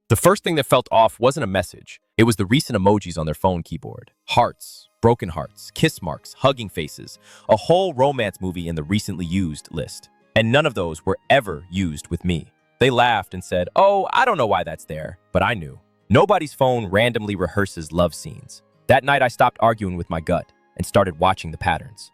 The first thing that felt off wasn't a message. It was the recent emojis on their phone keyboard. Hearts, broken hearts, kiss marks, hugging faces, a whole romance movie in the recently used list. And none of those were ever used with me. They laughed and said, "Oh, I don't know why that's there," but I knew. Nobody's phone randomly rehearses love scenes. That night I stopped arguing with my gut and started watching the patterns.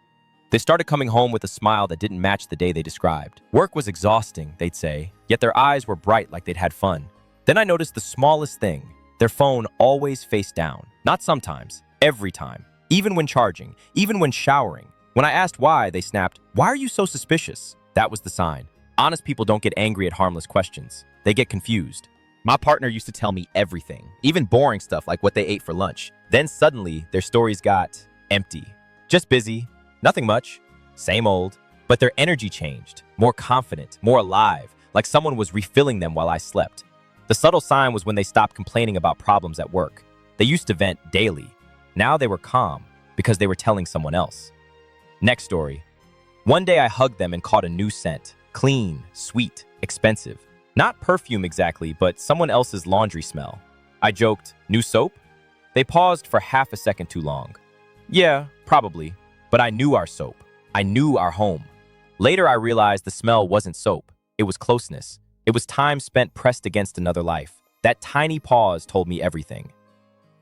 They started coming home with a smile that didn't match the day they described. Work was exhausting, they'd say, yet their eyes were bright like they'd had fun. Then I noticed the smallest thing. Their phone always face down. Not sometimes, every time. Even when charging, even when showering. When I asked why, they snapped, "Why are you so suspicious?" That was the sign. Honest people don't get angry at harmless questions. They get confused. My partner used to tell me everything, even boring stuff like what they ate for lunch. Then suddenly, their stories got empty. Just busy, nothing much, same old. But their energy changed, more confident, more alive, like someone was refilling them while I slept. The subtle sign was when they stopped complaining about problems at work. They used to vent daily. Now they were calm because they were telling someone else. Next story. One day I hugged them and caught a new scent. Clean, sweet, expensive. Not perfume exactly, but someone else's laundry smell. I joked, "New soap?" They paused for half a second too long. Yeah, probably. But I knew our soap. I knew our home. Later I realized the smell wasn't soap. It was closeness. It was time spent pressed against another life. That tiny pause told me everything.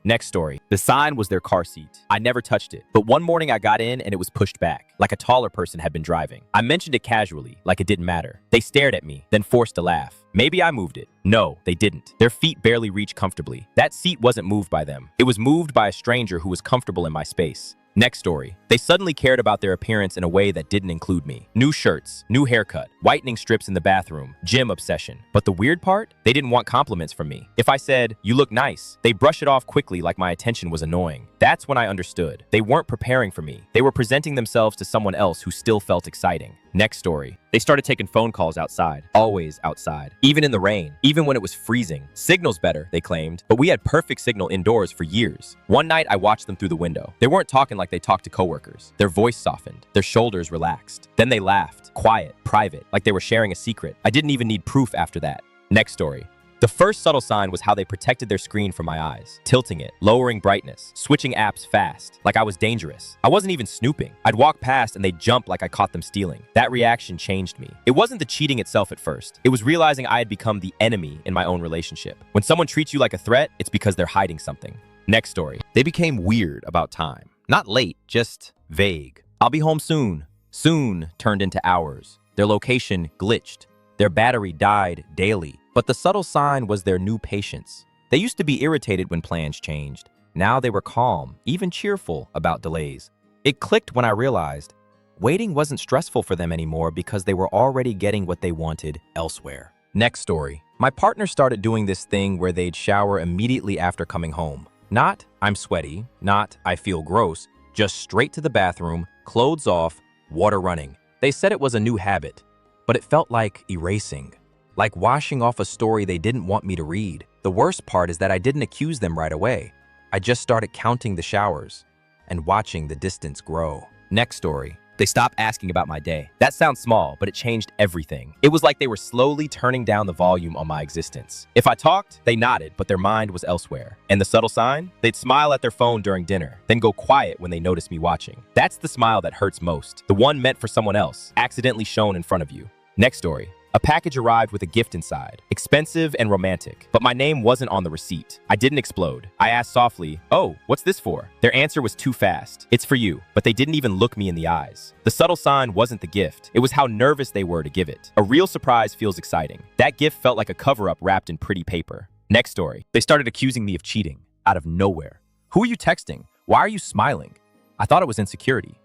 Next story. The sign was their car seat. I never touched it, but one morning I got in and it was pushed back, like a taller person had been driving. I mentioned it casually, like it didn't matter. They stared at me, then forced a laugh. Maybe I moved it. No, they didn't. Their feet barely reached comfortably. That seat wasn't moved by them. It was moved by a stranger who was comfortable in my space. Next story. They suddenly cared about their appearance in a way that didn't include me. New shirts, new haircut, whitening strips in the bathroom, gym obsession. But the weird part? They didn't want compliments from me. If I said, "You look nice," they brush it off quickly like my attention was annoying. That's when I understood. They weren't preparing for me. They were presenting themselves to someone else who still felt exciting. Next story. They started taking phone calls outside. Always outside. Even in the rain. Even when it was freezing. Signal's better, they claimed. But we had perfect signal indoors for years. One night, I watched them through the window. They weren't talking like they talked to coworkers. Their voice softened. Their shoulders relaxed. Then they laughed. Quiet. Private. Like they were sharing a secret. I didn't even need proof after that. Next story. The first subtle sign was how they protected their screen from my eyes, tilting it, lowering brightness, switching apps fast, like I was dangerous. I wasn't even snooping. I'd walk past and they'd jump like I caught them stealing. That reaction changed me. It wasn't the cheating itself at first. It was realizing I had become the enemy in my own relationship. When someone treats you like a threat, it's because they're hiding something. Next story. They became weird about time. Not late, just vague. "I'll be home soon." Soon turned into hours. Their location glitched. Their battery died daily. But the subtle sign was their new patience. They used to be irritated when plans changed. Now they were calm, even cheerful about delays. It clicked when I realized waiting wasn't stressful for them anymore because they were already getting what they wanted elsewhere. Next story. My partner started doing this thing where they'd shower immediately after coming home. Not, "I'm sweaty," not, "I feel gross," just straight to the bathroom, clothes off, water running. They said it was a new habit, but it felt like erasing. Like washing off a story they didn't want me to read. The worst part is that I didn't accuse them right away. I just started counting the showers and watching the distance grow. Next story. They stopped asking about my day. That sounds small, but it changed everything. It was like they were slowly turning down the volume on my existence. If I talked, they nodded, but their mind was elsewhere. And the subtle sign? They'd smile at their phone during dinner, then go quiet when they noticed me watching. That's the smile that hurts most. The one meant for someone else, accidentally shown in front of you. Next story. A package arrived with a gift inside, expensive and romantic, but my name wasn't on the receipt. I didn't explode. I asked softly, "Oh, what's this for?" Their answer was too fast. "It's for you," but they didn't even look me in the eyes. The subtle sign wasn't the gift. It was how nervous they were to give it. A real surprise feels exciting. That gift felt like a cover-up wrapped in pretty paper. Next story. They started accusing me of cheating, out of nowhere. "Who are you texting? Why are you smiling?" I thought it was insecurity.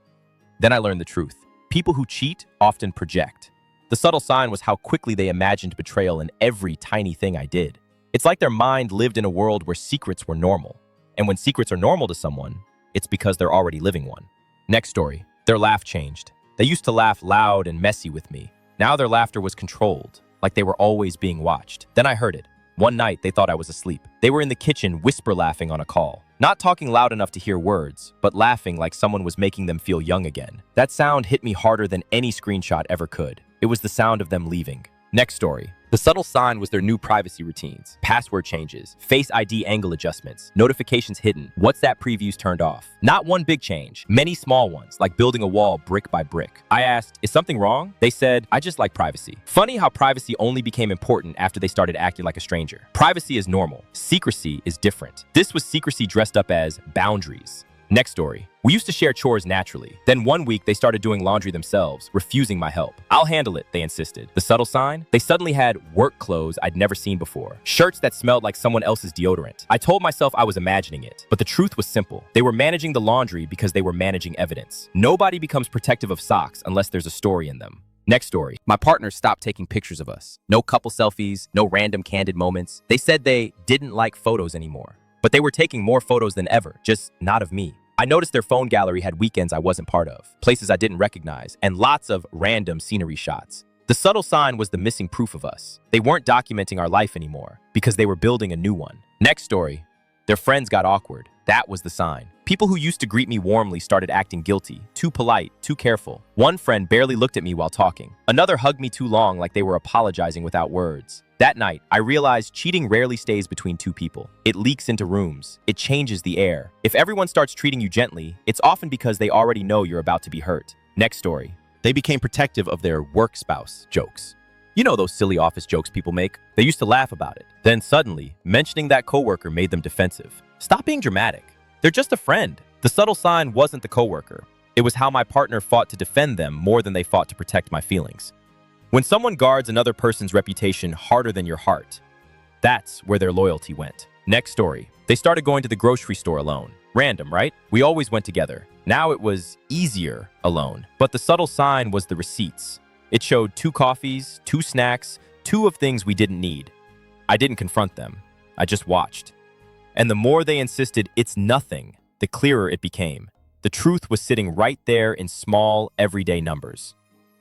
Then I learned the truth. People who cheat often project. The subtle sign was how quickly they imagined betrayal in every tiny thing I did. It's like their mind lived in a world where secrets were normal. And when secrets are normal to someone, it's because they're already living one. Next story. Their laugh changed. They used to laugh loud and messy with me. Now their laughter was controlled, like they were always being watched. Then I heard it. One night, they thought I was asleep. They were in the kitchen whisper laughing on a call. Not talking loud enough to hear words, but laughing like someone was making them feel young again. That sound hit me harder than any screenshot ever could. It was the sound of them leaving. Next story. The subtle sign was their new privacy routines, password changes, Face ID angle adjustments, notifications hidden, WhatsApp previews turned off. Not one big change, many small ones, like building a wall brick by brick. I asked, is something wrong? They said, I just like privacy. Funny how privacy only became important after they started acting like a stranger. Privacy is normal. Secrecy is different. This was secrecy dressed up as boundaries. Next story. We used to share chores naturally. Then one week, they started doing laundry themselves, refusing my help. I'll handle it, they insisted. The subtle sign? They suddenly had work clothes I'd never seen before. Shirts that smelled like someone else's deodorant. I told myself I was imagining it, but the truth was simple. They were managing the laundry because they were managing evidence. Nobody becomes protective of socks unless there's a story in them. Next story. My partner stopped taking pictures of us. No couple selfies, no random candid moments. They said they didn't like photos anymore. But they were taking more photos than ever, just not of me. I noticed their phone gallery had weekends I wasn't part of, places I didn't recognize, and lots of random scenery shots. The subtle sign was the missing proof of us. They weren't documenting our life anymore because they were building a new one. Next story. Their friends got awkward. That was the sign. People who used to greet me warmly started acting guilty, too polite, too careful. One friend barely looked at me while talking. Another hugged me too long like they were apologizing without words. That night, I realized cheating rarely stays between two people. It leaks into rooms. It changes the air. If everyone starts treating you gently, it's often because they already know you're about to be hurt. Next story. They became protective of their work spouse jokes. You know those silly office jokes people make? They used to laugh about it. Then suddenly, mentioning that coworker made them defensive. Stop being dramatic. They're just a friend. The subtle sign wasn't the coworker. It was how my partner fought to defend them more than they fought to protect my feelings. When someone guards another person's reputation harder than your heart, that's where their loyalty went. Next story. They started going to the grocery store alone. Random, right? We always went together. Now it was easier alone. But the subtle sign was the receipts. It showed 2 coffees, 2 snacks, 2 of things we didn't need. I didn't confront them. I just watched. And the more they insisted it's nothing, the clearer it became. The truth was sitting right there in small, everyday numbers.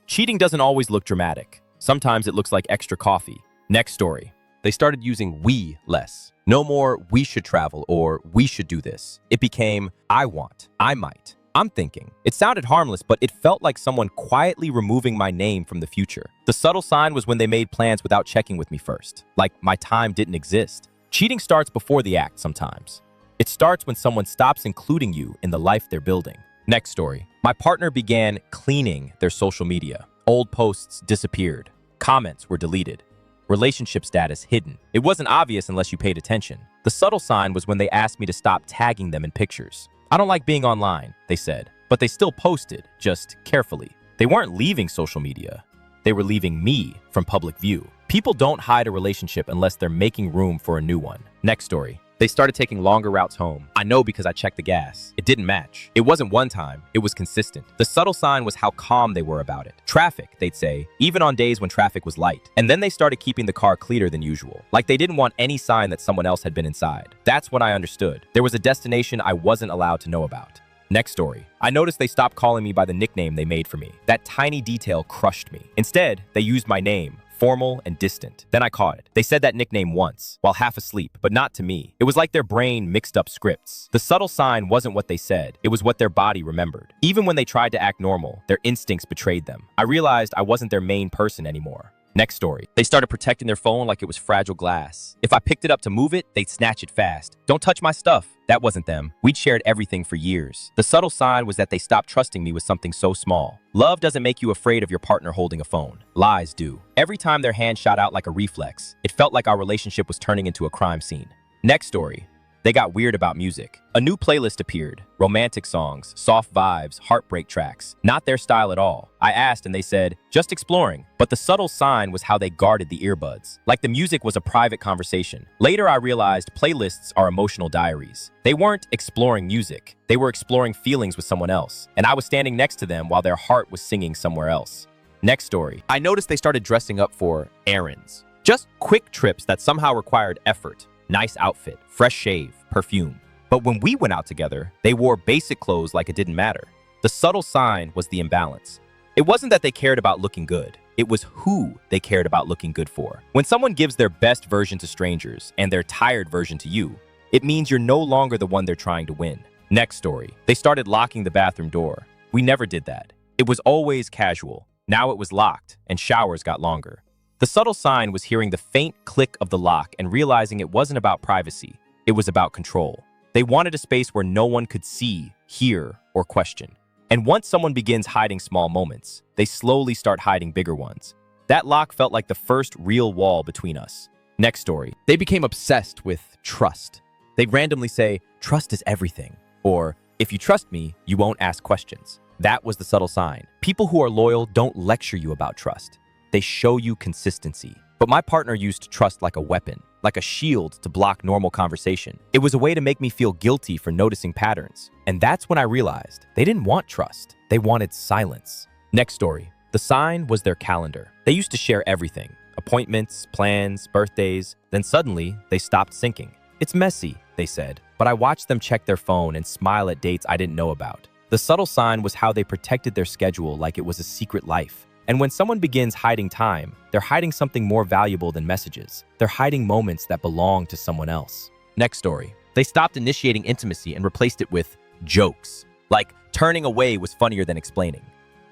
Cheating doesn't always look dramatic. Sometimes it looks like extra coffee. Next story. They started using we less. No more we should travel or we should do this. It became I want, I might, I'm thinking. It sounded harmless, but it felt like someone quietly removing my name from the future. The subtle sign was when they made plans without checking with me first. Like my time didn't exist. Cheating starts before the act sometimes. It starts when someone stops including you in the life they're building. Next story. My partner began cleaning their social media. Old posts disappeared. Comments were deleted. Relationship status hidden. It wasn't obvious unless you paid attention. The subtle sign was when they asked me to stop tagging them in pictures. I don't like being online, they said, but they still posted, just carefully. They weren't leaving social media. They were leaving me from public view. People don't hide a relationship unless they're making room for a new one. Next story. They started taking longer routes home. I know because I checked the gas. It didn't match. It wasn't one time. It was consistent. The subtle sign was how calm they were about it. Traffic, they'd say, even on days when traffic was light. And then they started keeping the car cleaner than usual. Like they didn't want any sign that someone else had been inside. That's when I understood. There was a destination I wasn't allowed to know about. Next story. I noticed they stopped calling me by the nickname they made for me. That tiny detail crushed me. Instead, they used my name. Formal and distant. Then I caught it. They said that nickname once, while half asleep, but not to me. It was like their brain mixed up scripts. The subtle sign wasn't what they said. It was what their body remembered. Even when they tried to act normal, their instincts betrayed them. I realized I wasn't their main person anymore. Next story. They started protecting their phone like it was fragile glass. If I picked it up to move it, they'd snatch it fast. Don't touch my stuff. That wasn't them. We'd shared everything for years. The subtle sign was that they stopped trusting me with something so small. Love doesn't make you afraid of your partner holding a phone. Lies do. Every time their hand shot out like a reflex, it felt like our relationship was turning into a crime scene. Next story. They got weird about music. A new playlist appeared. Romantic songs, soft vibes, heartbreak tracks. Not their style at all. I asked and they said, just exploring. But the subtle sign was how they guarded the earbuds. Like the music was a private conversation. Later I realized playlists are emotional diaries. They weren't exploring music. They were exploring feelings with someone else. And I was standing next to them while their heart was singing somewhere else. Next story. I noticed they started dressing up for errands. Just quick trips that somehow required effort. Nice outfit, fresh shave, perfume. But when we went out together, they wore basic clothes like it didn't matter. The subtle sign was the imbalance. It wasn't that they cared about looking good. It was who they cared about looking good for. When someone gives their best version to strangers and their tired version to you, it means you're no longer the one they're trying to win. Next story. They started locking the bathroom door. We never did that. It was always casual. Now it was locked, and showers got longer. The subtle sign was hearing the faint click of the lock and realizing it wasn't about privacy, it was about control. They wanted a space where no one could see, hear, or question. And once someone begins hiding small moments, they slowly start hiding bigger ones. That lock felt like the first real wall between us. Next story. They became obsessed with trust. They'd randomly say, "Trust is everything," or "If you trust me, you won't ask questions." That was the subtle sign. People who are loyal don't lecture you about trust. They show you consistency. But my partner used trust like a weapon, like a shield to block normal conversation. It was a way to make me feel guilty for noticing patterns. And that's when I realized they didn't want trust. They wanted silence. Next story. The sign was their calendar. They used to share everything, appointments, plans, birthdays. Then suddenly, they stopped syncing. "It's messy," they said, but I watched them check their phone and smile at dates I didn't know about. The subtle sign was how they protected their schedule like it was a secret life. And when someone begins hiding time, they're hiding something more valuable than messages. They're hiding moments that belong to someone else. Next story. They stopped initiating intimacy and replaced it with jokes. Like, turning away was funnier than explaining.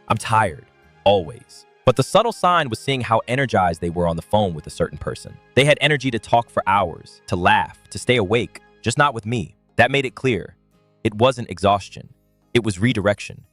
"I'm tired." Always. But the subtle sign was seeing how energized they were on the phone with a certain person. They had energy to talk for hours, to laugh, to stay awake, just not with me. That made it clear. It wasn't exhaustion. It was redirection.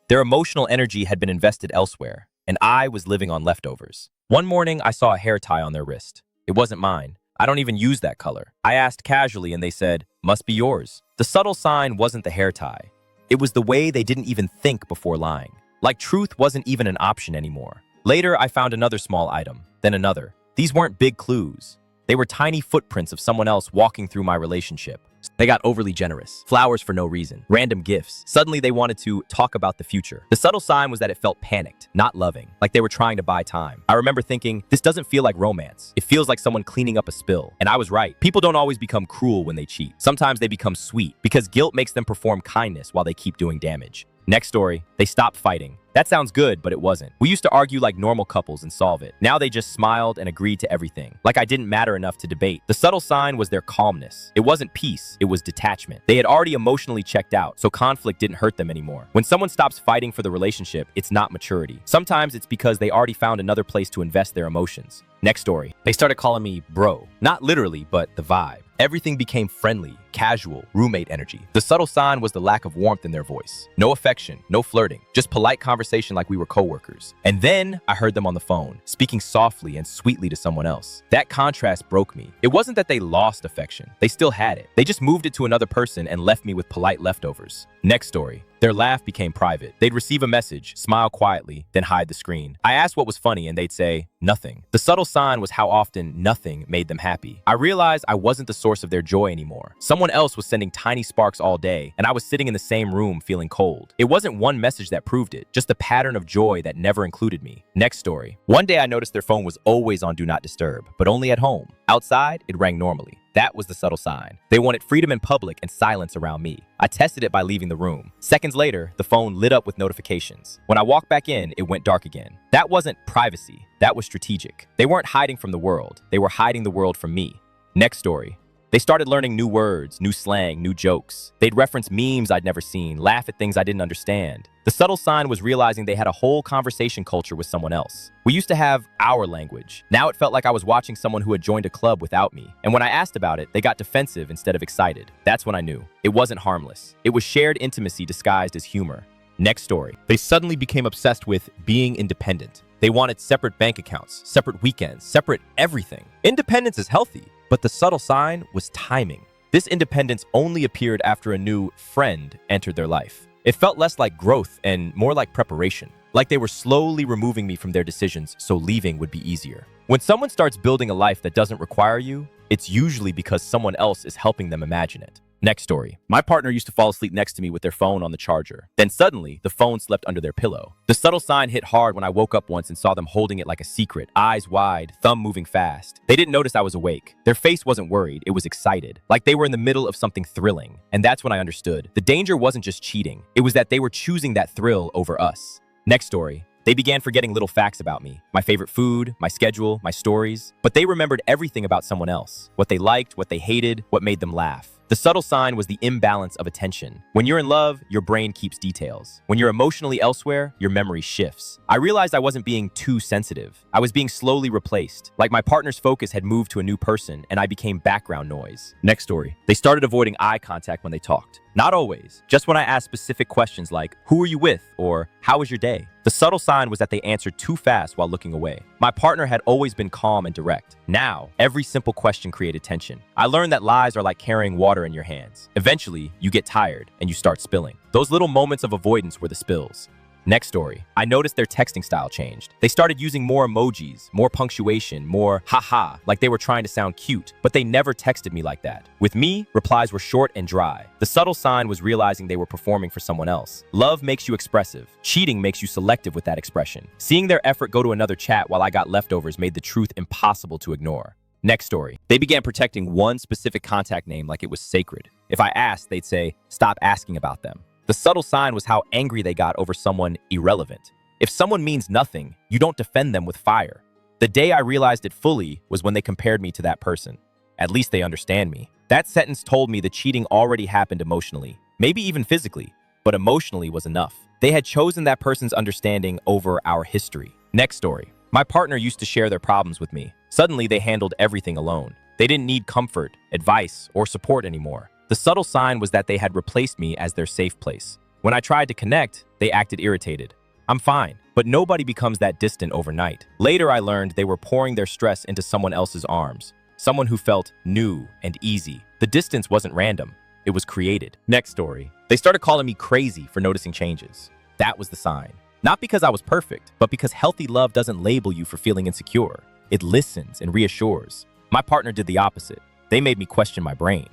Their emotional energy had been invested elsewhere, and I was living on leftovers. One morning, I saw a hair tie on their wrist. It wasn't mine. I don't even use that color. I asked casually, and they said, "Must be yours." The subtle sign wasn't the hair tie. It was the way they didn't even think before lying. Like truth wasn't even an option anymore. Later, I found another small item, then another. These weren't big clues. They were tiny footprints of someone else walking through my relationship. They got overly generous. Flowers for no reason. Random gifts. Suddenly, they wanted to talk about the future. The subtle sign was that it felt panicked, not loving, like they were trying to buy time. I remember thinking, this doesn't feel like romance. It feels like someone cleaning up a spill. And I was right. People don't always become cruel when they cheat. Sometimes they become sweet because guilt makes them perform kindness while they keep doing damage. Next story. They stopped fighting. That sounds good, but it wasn't. We used to argue like normal couples and solve it. Now they just smiled and agreed to everything, like I didn't matter enough to debate. The subtle sign was their calmness. It wasn't peace, it was detachment. They had already emotionally checked out, so conflict didn't hurt them anymore. When someone stops fighting for the relationship, it's not maturity. Sometimes it's because they already found another place to invest their emotions. Next story. They started calling me bro. Not literally, but the vibe. Everything became friendly, casual, roommate energy. The subtle sign was the lack of warmth in their voice. No affection, no flirting, just polite conversation like we were coworkers. And then I heard them on the phone, speaking softly and sweetly to someone else. That contrast broke me. It wasn't that they lost affection. They still had it. They just moved it to another person and left me with polite leftovers. Next story. Their laugh became private. They'd receive a message, smile quietly, then hide the screen. I asked what was funny and they'd say, nothing. The subtle sign was how often nothing made them happy. I realized I wasn't the source of their joy anymore. Someone else was sending tiny sparks all day, and I was sitting in the same room feeling cold. It wasn't one message that proved it, just a pattern of joy that never included me. Next story. One day I noticed their phone was always on Do Not Disturb, but only at home. Outside, it rang normally. That was the subtle sign. They wanted freedom in public and silence around me. I tested it by leaving the room. Seconds later, the phone lit up with notifications. When I walked back in, it went dark again. That wasn't privacy. That was strategic. They weren't hiding from the world. They were hiding the world from me. Next story. They started learning new words, new slang, new jokes. They'd reference memes I'd never seen, laugh at things I didn't understand. The subtle sign was realizing they had a whole conversation culture with someone else. We used to have our language. Now it felt like I was watching someone who had joined a club without me. And when I asked about it, they got defensive instead of excited. That's when I knew. It wasn't harmless. It was shared intimacy disguised as humor. Next story. They suddenly became obsessed with being independent. They wanted separate bank accounts, separate weekends, separate everything. Independence is healthy, but the subtle sign was timing. This independence only appeared after a new friend entered their life. It felt less like growth and more like preparation, like they were slowly removing me from their decisions so leaving would be easier. When someone starts building a life that doesn't require you, it's usually because someone else is helping them imagine it. Next story. My partner used to fall asleep next to me with their phone on the charger. Then suddenly, the phone slept under their pillow. The subtle sign hit hard when I woke up once and saw them holding it like a secret, eyes wide, thumb moving fast. They didn't notice I was awake. Their face wasn't worried, it was excited, like they were in the middle of something thrilling. And that's when I understood. The danger wasn't just cheating, it was that they were choosing that thrill over us. Next story. They began forgetting little facts about me, my favorite food, my schedule, my stories, but they remembered everything about someone else, what they liked, what they hated, what made them laugh. The subtle sign was the imbalance of attention. When you're in love, your brain keeps details. When you're emotionally elsewhere, your memory shifts. I realized I wasn't being too sensitive. I was being slowly replaced. Like my partner's focus had moved to a new person and I became background noise. Next story. They started avoiding eye contact when they talked. Not always, just when I asked specific questions like, "Who are you with?" or "How was your day?" The subtle sign was that they answered too fast while looking away. My partner had always been calm and direct. Now, every simple question created tension. I learned that lies are like carrying water in your hands. Eventually, you get tired and you start spilling. Those little moments of avoidance were the spills. Next story. I noticed their texting style changed. They started using more emojis, more punctuation, more haha, like they were trying to sound cute, but they never texted me like that. With me, replies were short and dry. The subtle sign was realizing they were performing for someone else. Love makes you expressive. Cheating makes you selective with that expression. Seeing their effort go to another chat while I got leftovers made the truth impossible to ignore. Next story. They began protecting one specific contact name like it was sacred. If I asked, they'd say, "Stop asking about them." The subtle sign was how angry they got over someone irrelevant. If someone means nothing, you don't defend them with fire. The day I realized it fully was when they compared me to that person. At least they understand me. That sentence told me the cheating already happened emotionally, maybe even physically, but emotionally was enough. They had chosen that person's understanding over our history. Next story. My partner used to share their problems with me. Suddenly, they handled everything alone. They didn't need comfort, advice, or support anymore. The subtle sign was that they had replaced me as their safe place. When I tried to connect, they acted irritated. I'm fine, but nobody becomes that distant overnight. Later, I learned they were pouring their stress into someone else's arms, someone who felt new and easy. The distance wasn't random. It was created. Next story. They started calling me crazy for noticing changes. That was the sign. Not because I was perfect, but because healthy love doesn't label you for feeling insecure. It listens and reassures. My partner did the opposite. They made me question my brain.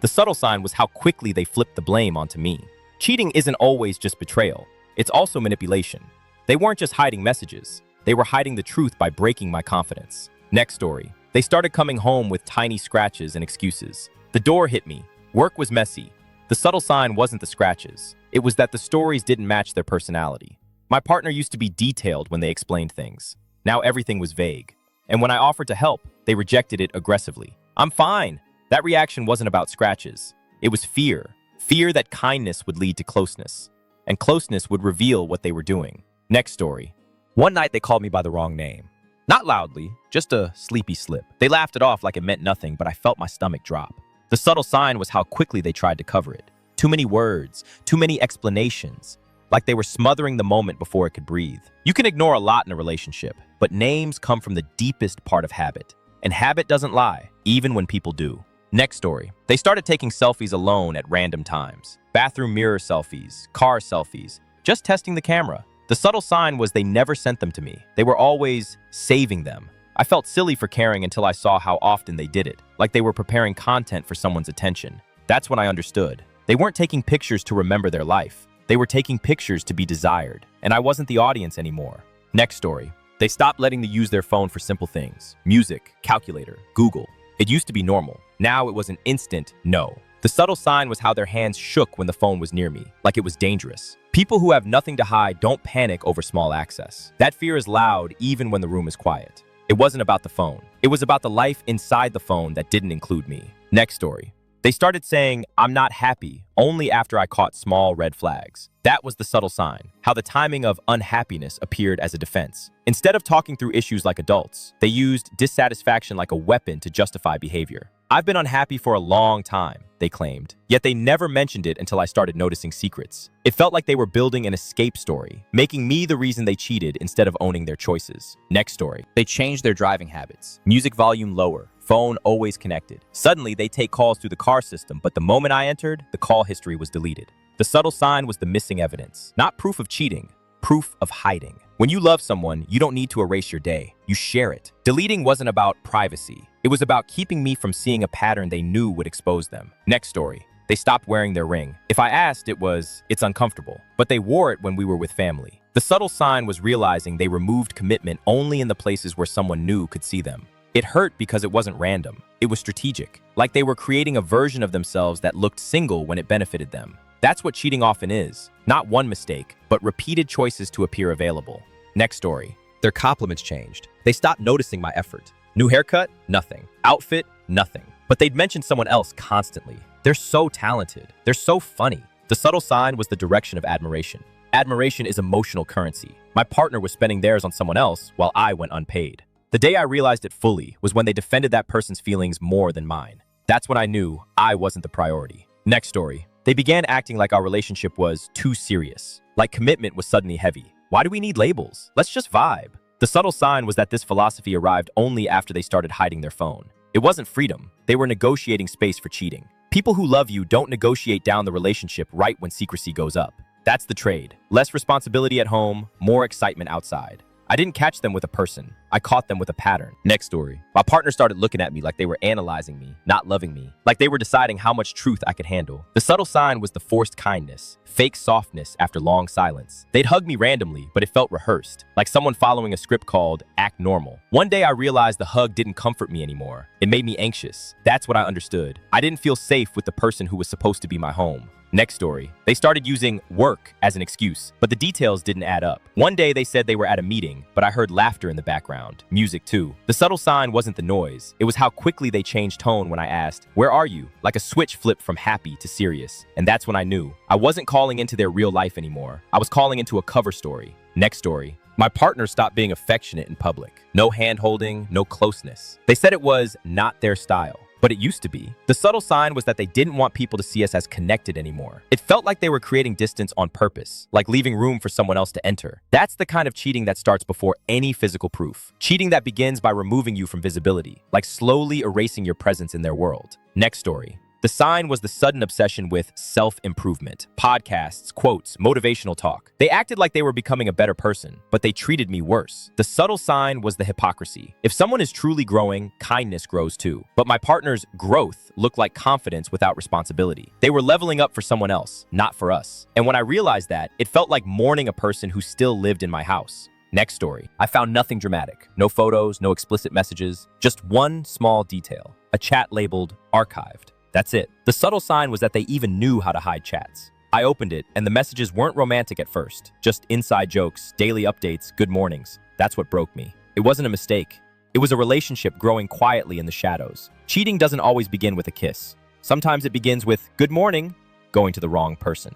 The subtle sign was how quickly they flipped the blame onto me. Cheating isn't always just betrayal. It's also manipulation. They weren't just hiding messages. They were hiding the truth by breaking my confidence. Next story. They started coming home with tiny scratches and excuses. The door hit me. Work was messy. The subtle sign wasn't the scratches. It was that the stories didn't match their personality. My partner used to be detailed when they explained things. Now everything was vague. And when I offered to help, they rejected it aggressively. "I'm fine." That reaction wasn't about scratches. It was fear. Fear that kindness would lead to closeness. And closeness would reveal what they were doing. Next story. One night they called me by the wrong name. Not loudly, just a sleepy slip. They laughed it off like it meant nothing, but I felt my stomach drop. The subtle sign was how quickly they tried to cover it. Too many words, too many explanations. Like they were smothering the moment before it could breathe. You can ignore a lot in a relationship, but names come from the deepest part of habit. And habit doesn't lie, even when people do. Next story. They started taking selfies alone at random times. Bathroom mirror selfies, car selfies, just testing the camera. The subtle sign was they never sent them to me. They were always saving them. I felt silly for caring until I saw how often they did it, like they were preparing content for someone's attention. That's when I understood. They weren't taking pictures to remember their life. They were taking pictures to be desired, and I wasn't the audience anymore. Next story. They stopped letting me use their phone for simple things. Music, calculator, Google. It used to be normal. Now it was an instant no. The subtle sign was how their hands shook when the phone was near me, like it was dangerous. People who have nothing to hide don't panic over small access. That fear is loud even when the room is quiet. It wasn't about the phone. It was about the life inside the phone that didn't include me. Next story. They started saying, "I'm not happy," only after I caught small red flags. That was the subtle sign, how the timing of unhappiness appeared as a defense. Instead of talking through issues like adults, they used dissatisfaction like a weapon to justify behavior. "I've been unhappy for a long time," they claimed. Yet they never mentioned it until I started noticing secrets. It felt like they were building an escape story, making me the reason they cheated instead of owning their choices. Next story. They changed their driving habits. Music volume lower, phone always connected. Suddenly, they take calls through the car system, but the moment I entered, the call history was deleted. The subtle sign was the missing evidence, not proof of cheating, proof of hiding. When you love someone, you don't need to erase your day. You share it. Deleting wasn't about privacy. It was about keeping me from seeing a pattern they knew would expose them. Next story. They stopped wearing their ring. If I asked, it's uncomfortable. But they wore it when we were with family. The subtle sign was realizing they removed commitment only in the places where someone new could see them. It hurt because it wasn't random. It was strategic. Like they were creating a version of themselves that looked single when it benefited them. That's what cheating often is. Not one mistake, but repeated choices to appear available. Next story. Their compliments changed. They stopped noticing my effort. New haircut? Nothing. Outfit? Nothing. but they'd mention someone else constantly. They're so talented. They're so funny. The subtle sign was the direction of admiration. Admiration is emotional currency. My partner was spending theirs on someone else while I went unpaid. The day I realized it fully was when they defended that person's feelings more than mine. That's when I knew I wasn't the priority. Next story. They began acting like our relationship was too serious. Like commitment was suddenly heavy. Why do we need labels? Let's just vibe. The subtle sign was that this philosophy arrived only after they started hiding their phone. It wasn't freedom. They were negotiating space for cheating. People who love you don't negotiate down the relationship right when secrecy goes up. That's the trade. Less responsibility at home, more excitement outside. I didn't catch them with a person. I caught them with a pattern. Next story. My partner started looking at me like they were analyzing me, not loving me, like they were deciding how much truth I could handle. The subtle sign was the forced kindness, fake softness after long silence. They'd hug me randomly, but it felt rehearsed, like someone following a script called Act Normal. One day I realized the hug didn't comfort me anymore. It made me anxious. That's what I understood. I didn't feel safe with the person who was supposed to be my home. Next story. They started using work as an excuse, but the details didn't add up. One day they said they were at a meeting, but I heard laughter in the background. Music too. The subtle sign wasn't the noise. It was how quickly they changed tone when I asked, "Where are you?" Like a switch flipped from happy to serious. And that's when I knew. I wasn't calling into their real life anymore. I was calling into a cover story. Next story. My partner stopped being affectionate in public. No hand-holding, no closeness. They said it was not their style. But it used to be. The subtle sign was that they didn't want people to see us as connected anymore. It felt like they were creating distance on purpose, like leaving room for someone else to enter. That's the kind of cheating that starts before any physical proof. Cheating that begins by removing you from visibility, like slowly erasing your presence in their world. Next story. The sign was the sudden obsession with self-improvement. Podcasts, quotes, motivational talk. They acted like they were becoming a better person, but they treated me worse. The subtle sign was the hypocrisy. If someone is truly growing, kindness grows too. But my partner's growth looked like confidence without responsibility. They were leveling up for someone else, not for us. And when I realized that, it felt like mourning a person who still lived in my house. Next story. I found nothing dramatic. No photos, no explicit messages. Just one small detail. A chat labeled archived. That's it. The subtle sign was that they even knew how to hide chats. I opened it, and the messages weren't romantic at first. Just inside jokes, daily updates, good mornings. That's what broke me. It wasn't a mistake. It was a relationship growing quietly in the shadows. Cheating doesn't always begin with a kiss. Sometimes it begins with good morning, going to the wrong person.